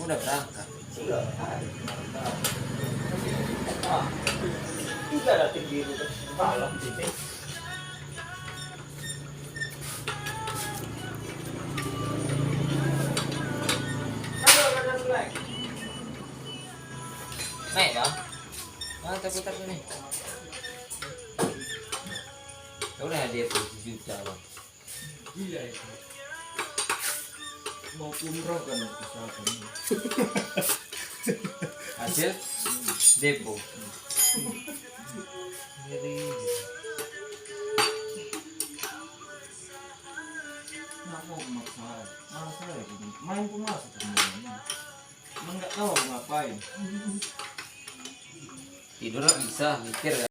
Udah berangkat. Sudah. Tidak ada tinggi itu malam sini. Naik bang. Ah, putar sini. Udah dia 7 juta bang. Gila itu. Mau umroh kan misalkan. Hasil depo. Jadi Kenapa memaksa? Masa lagi main pun masuk sebenarnya. Emang nggak tahu mau ngapain. tidur bisa mikir.